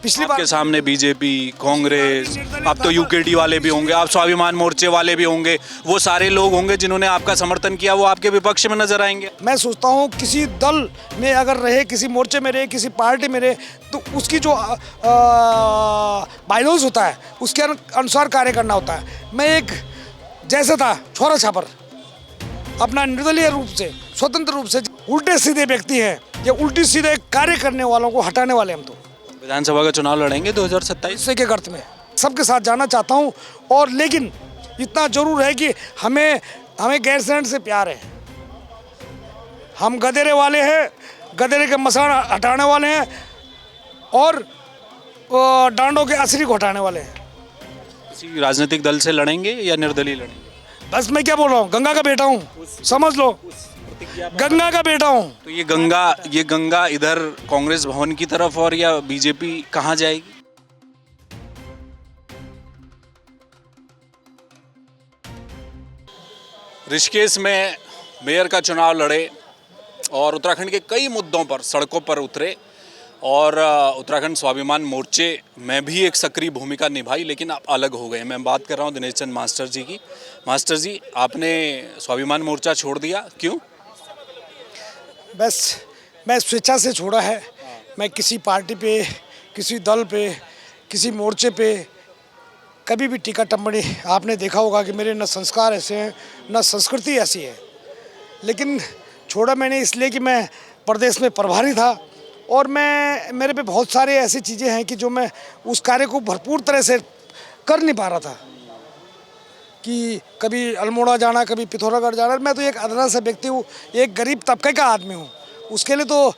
पिछली बार आपके सामने बीजेपी, कांग्रेस, अब तो यूकेडी वाले भी होंगे, आप स्वाभिमान मोर्चे वाले भी होंगे, वो सारे लोग होंगे जिन्होंने आपका समर्थन किया, वो आपके विपक्ष में नजर आएंगे। मैं सोचता हूँ किसी दल में अगर रहे, किसी मोर्चे में रहे, किसी पार्टी में रहे, तो उसकी जो बायलॉज होता है उसके अनुसार कार्य करना होता है। मैं एक जैसे था छोरा छापर, अपना निर्दलीय रूप से, स्वतंत्र रूप से, उल्टे सीधे व्यक्ति हैं, ये उल्टी सीधे कार्य करने वालों को हटाने वाले हम तो विधानसभा का चुनाव लड़ेंगे 2027 हिस्से के अर्थ में सबके साथ जाना चाहता हूँ। और लेकिन इतना जरूर है कि हमें गैरसैंण से प्यार है। हम गधेरे वाले हैं, गधेरे के मसान हटाने वाले हैं और डांडों के असली को हटाने वाले हैं। किसी राजनीतिक दल से लड़ेंगे या निर्दलीय लड़ेंगे? बस मैं क्या बोल रहा हूँ, गंगा का बेटा हूँ, समझ लो, गंगा का बेटा हूँ। तो ये गंगा इधर कांग्रेस भवन की तरफ और या बीजेपी कहाँ जाएगी? ऋषिकेश में मेयर का चुनाव लड़े और उत्तराखंड के कई मुद्दों पर सड़कों पर उतरे और उत्तराखंड स्वाभिमान मोर्चे में भी एक सक्रिय भूमिका निभाई, लेकिन आप अलग हो गए। मैं बात कर रहा हूँ दिनेश चंद मास्टर जी की। मास्टर जी, आपने स्वाभिमान मोर्चा छोड़ दिया, क्यों? बस मैं स्वेच्छा से छोड़ा है। मैं किसी पार्टी पे, किसी दल पे, किसी मोर्चे पे कभी भी टीका टिप्पणी, आपने देखा होगा कि मेरे न संस्कार ऐसे हैं न संस्कृति ऐसी है, लेकिन छोड़ा मैंने इसलिए कि मैं प्रदेश में प्रभारी था और मेरे पे बहुत सारे ऐसी चीज़ें हैं कि जो मैं उस कार्य को भरपूर तरह से कर नहीं पा रहा था, कि कभी अल्मोड़ा जाना, कभी पिथौरागढ़ जाना। मैं तो एक अदना सा व्यक्ति हूँ, एक गरीब तबके का आदमी हूँ, उसके लिए तो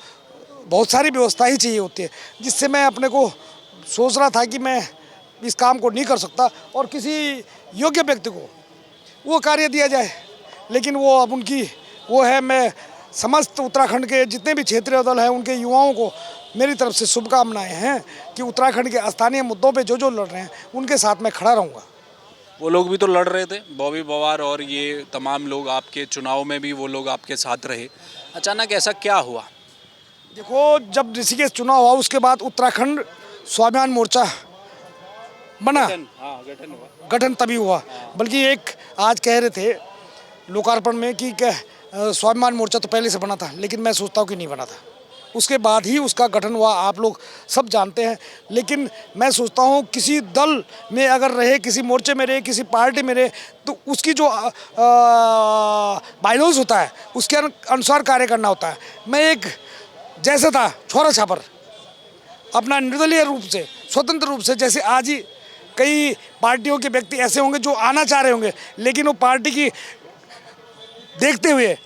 बहुत सारी व्यवस्था ही चाहिए होती है, जिससे मैं अपने को सोच रहा था कि मैं इस काम को नहीं कर सकता और किसी योग्य व्यक्ति को वो कार्य दिया जाए। लेकिन वो अब उनकी वो है। मैं समस्त उत्तराखंड के जितने भी क्षेत्रीय दल हैं उनके युवाओं को मेरी तरफ से शुभकामनाएं हैं कि उत्तराखंड के स्थानीय मुद्दों पे जो लड़ रहे हैं उनके साथ मैं खड़ा रहूँगा। वो लोग भी तो लड़ रहे थे, बॉबी पवार और ये तमाम लोग, आपके चुनाव में भी वो लोग आपके साथ रहे। अचानक ऐसा क्या हुआ? देखो, जब ऋषिकेश चुनाव हुआ उसके बाद उत्तराखंड स्वाभिमान मोर्चा बना, गठन तभी हुआ। बल्कि एक आज कह रहे थे लोकार्पण में कि स्वाभिमान मोर्चा तो पहले से बना था, लेकिन मैं सोचता हूँ कि नहीं बना था, उसके बाद ही उसका गठन हुआ। आप लोग सब जानते हैं। लेकिन मैं सोचता हूँ किसी दल में अगर रहे, किसी मोर्चे में रहे, किसी पार्टी में रहे, तो उसकी जो बायलॉज होता है उसके अनुसार कार्य करना होता है। मैं एक जैसे था छोरा छापर, अपना निर्दलीय रूप से, स्वतंत्र रूप से, जैसे आज ही कई पार्टियों के व्यक्ति ऐसे होंगे जो आना चाह रहे होंगे, लेकिन वो पार्टी की देखते हुए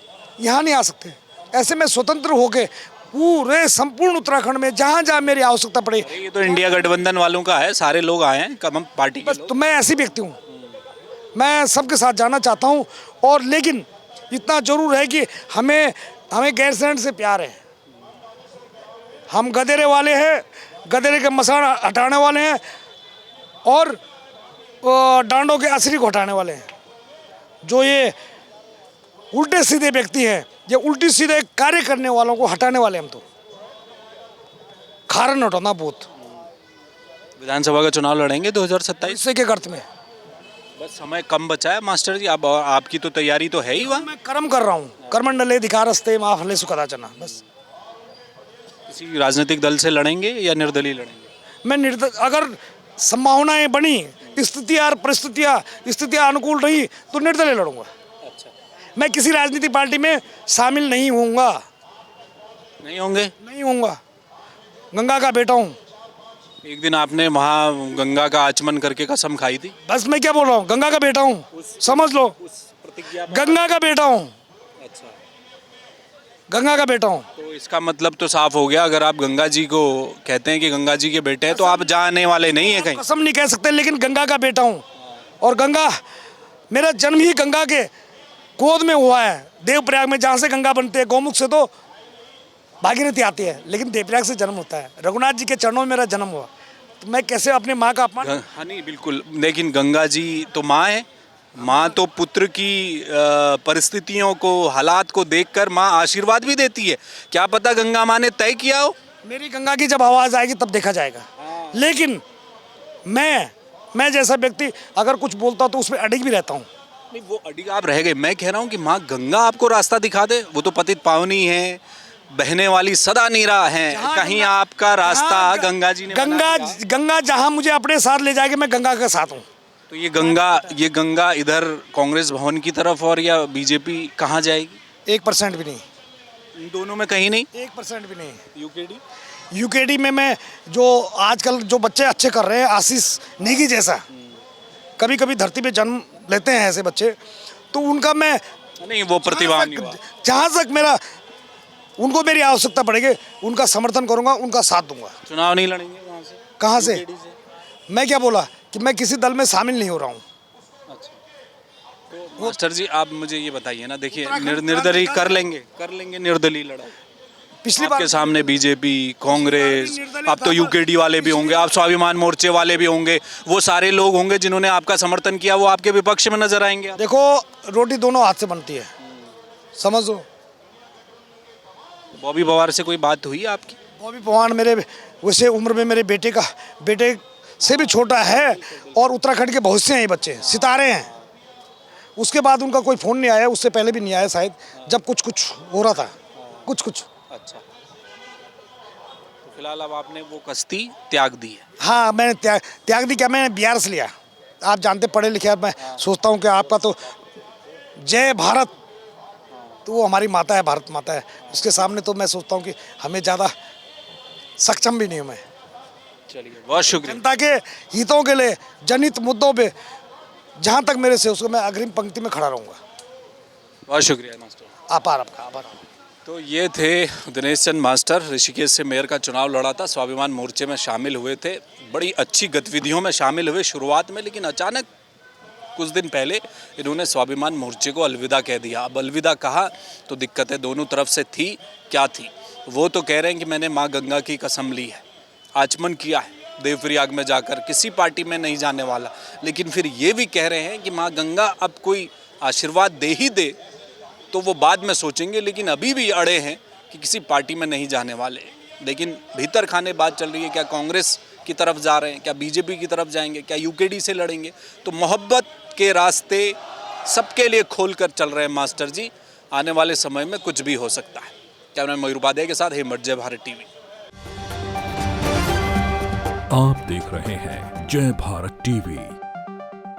यहाँ नहीं आ सकते। ऐसे में स्वतंत्र होके पूरे संपूर्ण उत्तराखंड में जहाँ जहाँ मेरी आवश्यकता पड़े। ये तो इंडिया गठबंधन वालों का है, सारे लोग आए हैं, कम पार्टी के बस तो मैं ऐसी व्यक्ति हूँ, मैं सबके साथ जाना चाहता हूँ। और लेकिन इतना जरूर है कि हमें गैरसैंण से प्यार है। हम गधेरे वाले हैं, गधेरे के मसान हटाने वाले हैं और डांडों के असली को हटाने वाले हैं। जो ये उल्टे सीधे व्यक्ति हैं, ये उल्टी सीधे कार्य करने वालों को हटाने वाले हम तो खारन हटाना बहुत। विधानसभा का चुनाव लड़ेंगे 2027 हिस्से के अर्थ में बस समय कम बचा है मास्टर जी। अब आपकी तो तैयारी तो है ही वहाँ। मैं कर्म कर रहा हूँ, कर्मंडले धिकारस्ते मां फलेषु कदाचन। बस किसी राजनीतिक दल से लड़ेंगे या निर्दलीय लड़ेंगे? मैं अगर संभावनाएं बनी, स्थितियाँ अनुकूल रही तो निर्दलीय लड़ूंगा। अच्छा, मैं किसी राजनीतिक पार्टी में शामिल नहीं होऊंगा। नहीं होंगे? नहीं होऊंगा, गंगा का बेटा हूँ। एक दिन आपने वहाँ गंगा का आचमन करके कसम खाई थी। बस मैं क्या बोल रहा हूँ, गंगा का बेटा हूँ, समझ लो, गंगा का बेटा हूँ। अच्छा, गंगा का बेटा हूँ। तो इसका मतलब तो साफ हो गया, अगर आप गंगा जी को कहते हैं कि गंगा जी के बेटे हैं तो आप जाने वाले नहीं है कहीं। कसम नहीं कह सकते, लेकिन गंगा का बेटा हूँ। और गंगा, मेरा जन्म ही गंगा के गोद में हुआ है, देवप्रयाग में, जहाँ से गंगा बनती है। गौमुख से तो भागीरथी आती है, लेकिन देवप्रयाग से जन्म होता है। रघुनाथ जी के चरणों में मेरा जन्म हुआ, तो मैं कैसे अपनी माँ का अपमान? हाँ नहीं, बिल्कुल। लेकिन गंगा जी तो माँ है, माँ तो पुत्र की परिस्थितियों को, हालात को देखकर माँ आशीर्वाद भी देती है। क्या पता गंगा माँ ने तय किया हो। मेरी गंगा की जब आवाज़ आएगी तब देखा जाएगा। लेकिन मैं जैसा व्यक्ति अगर कुछ बोलता तो उसमें अडिग भी रहता हूँ। नहीं, वो अडिग आप रह गए, मैं कह रहा हूँ कि माँ गंगा आपको रास्ता दिखा दे। वो तो पतित पावनी है, बहने वाली सदा नीरा है, कहीं आपका रास्ता गंगा जी ने बना दिया। गंगा जहाँ मुझे अपने साथ ले जाएगी, मैं गंगा के साथ हूँ। तो ये गंगा इधर कांग्रेस भवन की तरफ और या बीजेपी कहाँ जाएगी? 1% भी नहीं, इन दोनों में कहीं नहीं। 1% भी नहीं। यूकेडी यूकेडी में मैं जो आजकल जो बच्चे अच्छे कर रहे हैं, आशीष नेगी जैसा, कभी कभी धरती पे जन्म लेते हैं ऐसे बच्चे, तो उनका मैं नहीं, वो प्रतिभावान युवा। जहाँ तक मेरा उनको मेरी आवश्यकता पड़ेगी उनका समर्थन करूंगा, उनका साथ दूंगा। चुनाव नहीं लड़ेंगे वहाँ से? कहाँ से? यूकेडी से। मैं क्या बोला कि मैं किसी दल में शामिल नहीं हो रहा हूँ। अच्छा, तो मास्टर जी आप मुझे ये बताइए ना, देखिए निर्दलीय कर लेंगे निर्दलीय लड़ाई। पिछली बार आपके सामने बीजेपी, कांग्रेस, अब तो यूकेडी वाले भी होंगे, आप स्वाभिमान मोर्चे वाले भी होंगे, वो सारे लोग होंगे जिन्होंने आपका समर्थन किया, वो आपके विपक्ष में नजर आएंगे। देखो, रोटी दोनों हाथ से बनती है, समझो। बॉबी पवार से कोई बात हुई आपकी? बॉबी पवार मेरे वैसे उम्र में मेरे बेटे से भी छोटा है, और उत्तराखंड के बहुत से हैं ये बच्चे, सितारे हैं। उसके बाद उनका कोई फ़ोन नहीं आया, उससे पहले भी नहीं आया शायद, जब कुछ हो रहा था, कुछ। अच्छा, तो फिलहाल अब आपने वो कश्ती त्याग दी है? हाँ, मैंने त्याग दी। क्या, मैंने बिहार से लिया। आप जानते पढ़े लिखे, मैं सोचता हूँ कि आपका तो जय भारत, तो वो हमारी माता है, भारत माता है, उसके सामने तो मैं सोचता हूँ कि हमें ज़्यादा सक्षम भी नहीं हूँ मैं। चलिए, बहुत शुक्रिया। जनता के हितों के लिए, जनहित मुद्दों पे जहाँ तक मेरे से उसको मैं अग्रिम पंक्ति में खड़ा रहूँगा। बहुत शुक्रिया मास्टर। आभार आपका, आभार। तो ये थे दिनेश चंद मास्टर, ऋषिकेश से मेयर का चुनाव लड़ा था, स्वाभिमान मोर्चे में शामिल हुए थे, बड़ी अच्छी गतिविधियों में शामिल हुए शुरुआत में, लेकिन अचानक कुछ दिन पहले इन्होंने स्वाभिमान मोर्चे को अलविदा कह दिया। अब अलविदा कहा तो दिक्कतें दोनों तरफ से थी। क्या थी? वो तो कह रहे हैं कि मैंने माँ गंगा की कसम ली है, आचमन किया है देवप्रयाग में जाकर, किसी पार्टी में नहीं जाने वाला। लेकिन फिर ये भी कह रहे हैं कि माँ गंगा अब कोई आशीर्वाद दे ही दे तो वो बाद में सोचेंगे, लेकिन अभी भी अड़े हैं कि किसी पार्टी में नहीं जाने वाले। लेकिन भीतर खाने बात चल रही है, क्या कांग्रेस की तरफ जा रहे हैं, क्या बीजेपी की तरफ जाएंगे, क्या यूकेडी से लड़ेंगे? तो मोहब्बत के रास्ते सबके लिए खोल कर चल रहे हैं मास्टर जी। आने वाले समय में कुछ भी हो सकता है। कैमरामैन मयूर उपाध्याय के साथ हेमंत, जय भारत टीवी। आप देख रहे हैं जय भारत टीवी।